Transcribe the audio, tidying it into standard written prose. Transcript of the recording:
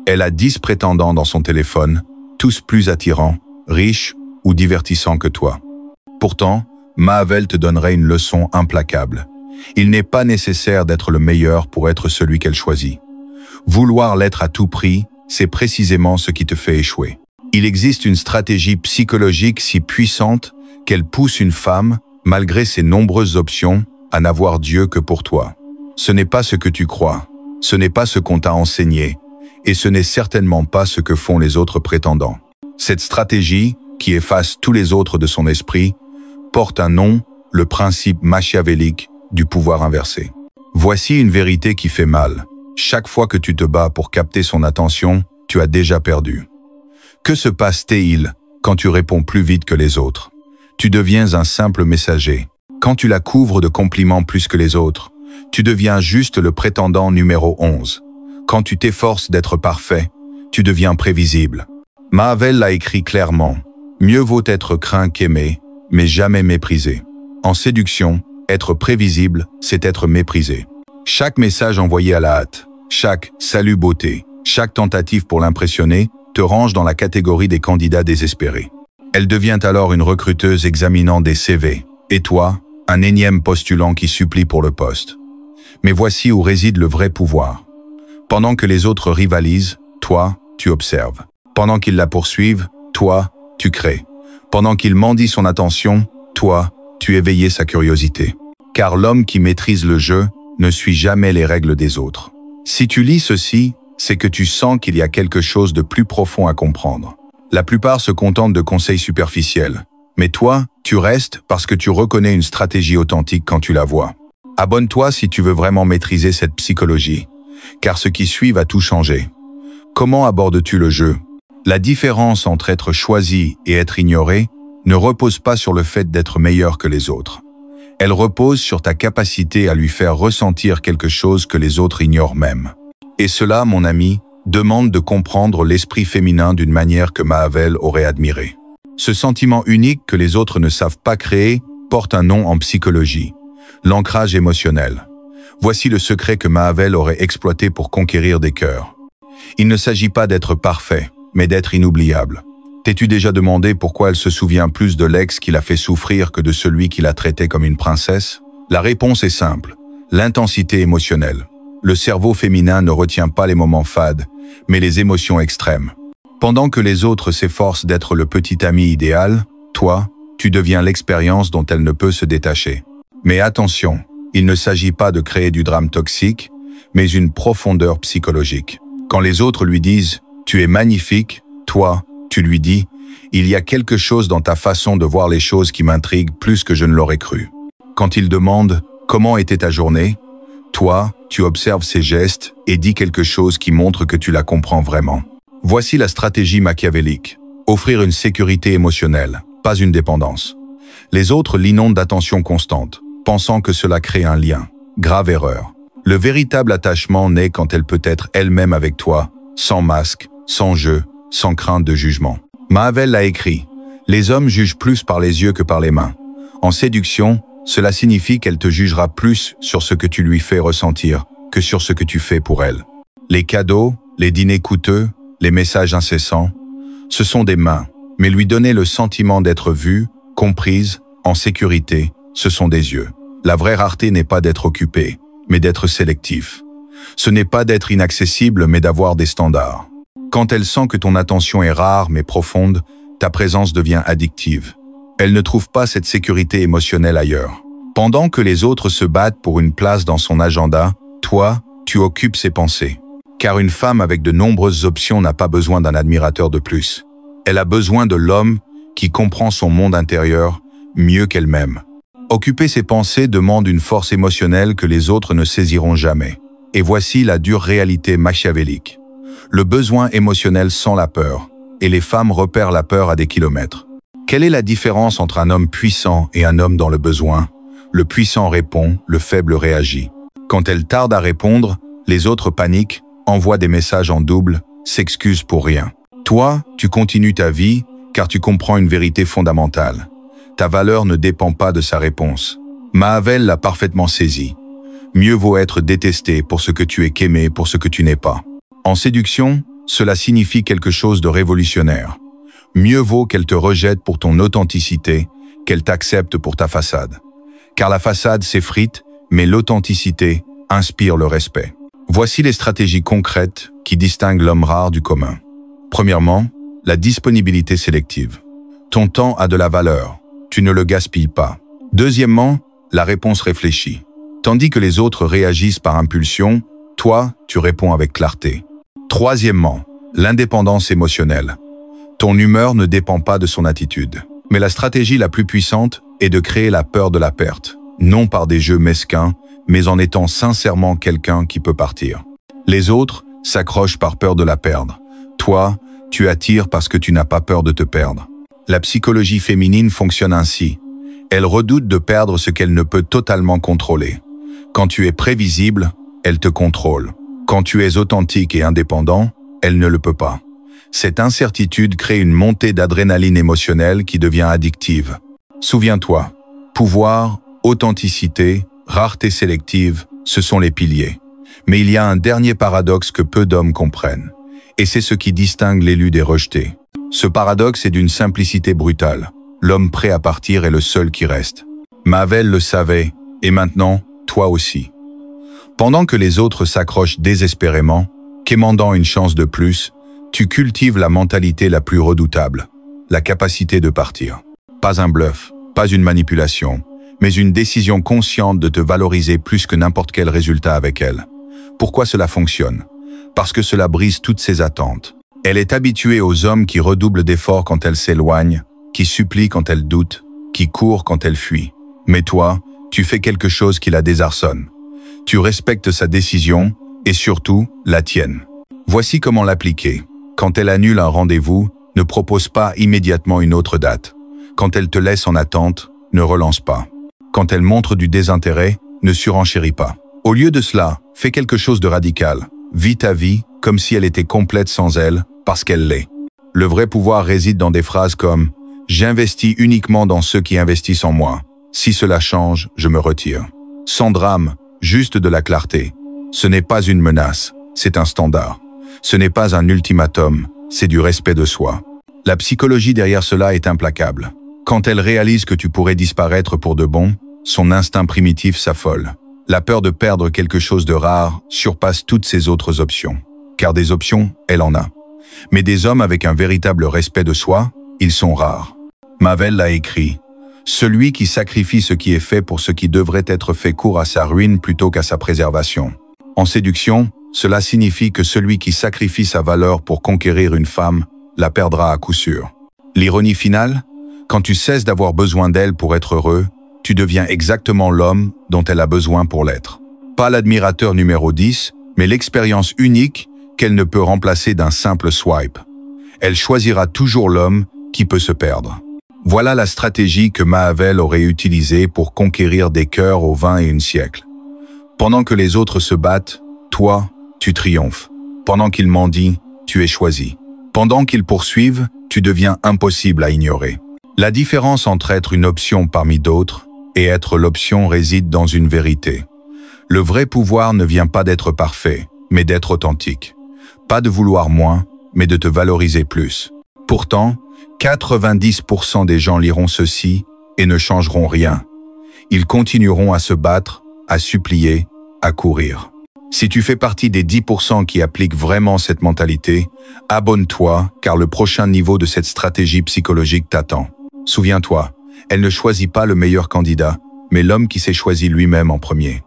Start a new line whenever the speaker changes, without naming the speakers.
Elle a 10 prétendants dans son téléphone, tous plus attirants, riches ou divertissants que toi. Pourtant, Mahavel te donnerait une leçon implacable. Il n'est pas nécessaire d'être le meilleur pour être celui qu'elle choisit. Vouloir l'être à tout prix, c'est précisément ce qui te fait échouer. Il existe une stratégie psychologique si puissante qu'elle pousse une femme, malgré ses nombreuses options, à n'avoir Dieu que pour toi. Ce n'est pas ce que tu crois, ce n'est pas ce qu'on t'a enseigné, et ce n'est certainement pas ce que font les autres prétendants. Cette stratégie, qui efface tous les autres de son esprit, porte un nom, le principe machiavélique du pouvoir inversé. Voici une vérité qui fait mal. Chaque fois que tu te bats pour capter son attention, tu as déjà perdu. Que se passe-t-il quand tu réponds plus vite que les autres? Tu deviens un simple messager. Quand tu la couvres de compliments plus que les autres, tu deviens juste le prétendant numéro 11. Quand tu t'efforces d'être parfait, tu deviens prévisible. Mahavel l'a écrit clairement. Mieux vaut être craint qu'aimé, mais jamais méprisé. En séduction, être prévisible, c'est être méprisé. Chaque message envoyé à la hâte, chaque « salut beauté », chaque tentative pour l'impressionner, te range dans la catégorie des candidats désespérés. Elle devient alors une recruteuse examinant des CV, et toi, un énième postulant qui supplie pour le poste. Mais voici où réside le vrai pouvoir. Pendant que les autres rivalisent, toi, tu observes. Pendant qu'ils la poursuivent, toi, tu crées. Pendant qu'il mendie son attention, toi, tu éveillais sa curiosité. Car l'homme qui maîtrise le jeu ne suit jamais les règles des autres. Si tu lis ceci, c'est que tu sens qu'il y a quelque chose de plus profond à comprendre. La plupart se contentent de conseils superficiels. Mais toi, tu restes parce que tu reconnais une stratégie authentique quand tu la vois. Abonne-toi si tu veux vraiment maîtriser cette psychologie, car ce qui suit va tout changer. Comment abordes-tu le jeu? La différence entre être choisi et être ignoré ne repose pas sur le fait d'être meilleur que les autres. Elle repose sur ta capacité à lui faire ressentir quelque chose que les autres ignorent même. Et cela, mon ami, demande de comprendre l'esprit féminin d'une manière que Mahavel aurait admiré. Ce sentiment unique que les autres ne savent pas créer porte un nom en psychologie, l'ancrage émotionnel. Voici le secret que Mahavel aurait exploité pour conquérir des cœurs. Il ne s'agit pas d'être parfait, mais d'être inoubliable. T'es-tu déjà demandé pourquoi elle se souvient plus de l'ex qui l'a fait souffrir que de celui qui la traitait comme une princesse? La réponse est simple, l'intensité émotionnelle. Le cerveau féminin ne retient pas les moments fades, mais les émotions extrêmes. Pendant que les autres s'efforcent d'être le petit ami idéal, toi, tu deviens l'expérience dont elle ne peut se détacher. Mais attention, il ne s'agit pas de créer du drame toxique, mais une profondeur psychologique. Quand les autres lui disent « tu es magnifique », toi, tu lui dis « il y a quelque chose dans ta façon de voir les choses qui m'intrigue plus que je ne l'aurais cru ». Quand il demande « comment était ta journée », toi, tu observes ses gestes et dis quelque chose qui montre que tu la comprends vraiment. Voici la stratégie machiavélique. Offrir une sécurité émotionnelle, pas une dépendance. Les autres l'inondent d'attention constante, pensant que cela crée un lien. Grave erreur. Le véritable attachement naît quand elle peut être elle-même avec toi, sans masque, sans jeu, sans crainte de jugement. Mahavel l'a écrit. Les hommes jugent plus par les yeux que par les mains. En séduction, cela signifie qu'elle te jugera plus sur ce que tu lui fais ressentir que sur ce que tu fais pour elle. Les cadeaux, les dîners coûteux, les messages incessants, ce sont des mains, mais lui donner le sentiment d'être vue, comprise, en sécurité, ce sont des yeux. La vraie rareté n'est pas d'être occupé, mais d'être sélectif. Ce n'est pas d'être inaccessible, mais d'avoir des standards. Quand elle sent que ton attention est rare mais profonde, ta présence devient addictive. Elle ne trouve pas cette sécurité émotionnelle ailleurs. Pendant que les autres se battent pour une place dans son agenda, toi, tu occupes ses pensées. Car une femme avec de nombreuses options n'a pas besoin d'un admirateur de plus. Elle a besoin de l'homme qui comprend son monde intérieur mieux qu'elle-même. Occuper ses pensées demande une force émotionnelle que les autres ne saisiront jamais. Et voici la dure réalité machiavélique. Le besoin émotionnel sans la peur, et les femmes repèrent la peur à des kilomètres. Quelle est la différence entre un homme puissant et un homme dans le besoin? Le puissant répond, le faible réagit. Quand elle tarde à répondre, les autres paniquent, envoient des messages en double, s'excusent pour rien. Toi, tu continues ta vie, car tu comprends une vérité fondamentale. Ta valeur ne dépend pas de sa réponse. Mahavel l'a parfaitement saisi. Mieux vaut être détesté pour ce que tu es qu'aimé pour ce que tu n'es pas. En séduction, cela signifie quelque chose de révolutionnaire. Mieux vaut qu'elle te rejette pour ton authenticité qu'elle t'accepte pour ta façade. Car la façade s'effrite, mais l'authenticité inspire le respect. Voici les stratégies concrètes qui distinguent l'homme rare du commun. Premièrement, la disponibilité sélective. Ton temps a de la valeur, tu ne le gaspilles pas. Deuxièmement, la réponse réfléchie. Tandis que les autres réagissent par impulsion, toi, tu réponds avec clarté. Troisièmement, l'indépendance émotionnelle. Ton humeur ne dépend pas de son attitude. Mais la stratégie la plus puissante est de créer la peur de la perte, non par des jeux mesquins, mais en étant sincèrement quelqu'un qui peut partir. Les autres s'accrochent par peur de la perdre. Toi, tu attires parce que tu n'as pas peur de te perdre. La psychologie féminine fonctionne ainsi. Elle redoute de perdre ce qu'elle ne peut totalement contrôler. Quand tu es prévisible, elle te contrôle. Quand tu es authentique et indépendant, elle ne le peut pas. Cette incertitude crée une montée d'adrénaline émotionnelle qui devient addictive. Souviens-toi, pouvoir, authenticité, rareté sélective, ce sont les piliers. Mais il y a un dernier paradoxe que peu d'hommes comprennent. Et c'est ce qui distingue l'élu des rejetés. Ce paradoxe est d'une simplicité brutale. L'homme prêt à partir est le seul qui reste. Mavel le savait, et maintenant, toi aussi. Pendant que les autres s'accrochent désespérément, quémandant une chance de plus, tu cultives la mentalité la plus redoutable, la capacité de partir. Pas un bluff, pas une manipulation, mais une décision consciente de te valoriser plus que n'importe quel résultat avec elle. Pourquoi cela fonctionne? Parce que cela brise toutes ses attentes. Elle est habituée aux hommes qui redoublent d'efforts quand elle s'éloigne, qui supplient quand elle doute, qui courent quand elle fuit. Mais toi, tu fais quelque chose qui la désarçonne. Tu respectes sa décision et surtout la tienne. Voici comment l'appliquer. Quand elle annule un rendez-vous, ne propose pas immédiatement une autre date. Quand elle te laisse en attente, ne relance pas. Quand elle montre du désintérêt, ne surenchéris pas. Au lieu de cela, fais quelque chose de radical. Vis ta vie comme si elle était complète sans elle, parce qu'elle l'est. Le vrai pouvoir réside dans des phrases comme « J'investis uniquement dans ceux qui investissent en moi. Si cela change, je me retire. » Sans drame, juste de la clarté. Ce n'est pas une menace, c'est un standard. Ce n'est pas un ultimatum, c'est du respect de soi. La psychologie derrière cela est implacable. Quand elle réalise que tu pourrais disparaître pour de bon, son instinct primitif s'affole. La peur de perdre quelque chose de rare surpasse toutes ses autres options. Car des options, elle en a. Mais des hommes avec un véritable respect de soi, ils sont rares. Mavel l'a écrit. Celui qui sacrifie ce qui est fait pour ce qui devrait être fait court à sa ruine plutôt qu'à sa préservation. En séduction, cela signifie que celui qui sacrifie sa valeur pour conquérir une femme la perdra à coup sûr. L'ironie finale, quand tu cesses d'avoir besoin d'elle pour être heureux, tu deviens exactement l'homme dont elle a besoin pour l'être. Pas l'admirateur numéro 10, mais l'expérience unique qu'elle ne peut remplacer d'un simple swipe. Elle choisira toujours l'homme qui peut se perdre. Voilà la stratégie que Mahavel aurait utilisée pour conquérir des cœurs au XXIe siècle. Pendant que les autres se battent, toi, tu triomphes. Pendant qu'ils mendient, tu es choisi. Pendant qu'ils poursuivent, tu deviens impossible à ignorer. La différence entre être une option parmi d'autres et être l'option réside dans une vérité. Le vrai pouvoir ne vient pas d'être parfait, mais d'être authentique. Pas de vouloir moins, mais de te valoriser plus. Pourtant, 90% des gens liront ceci et ne changeront rien. Ils continueront à se battre, à supplier, à courir. Si tu fais partie des 10% qui appliquent vraiment cette mentalité, abonne-toi car le prochain niveau de cette stratégie psychologique t'attend. Souviens-toi, elle ne choisit pas le meilleur candidat, mais l'homme qui s'est choisi lui-même en premier.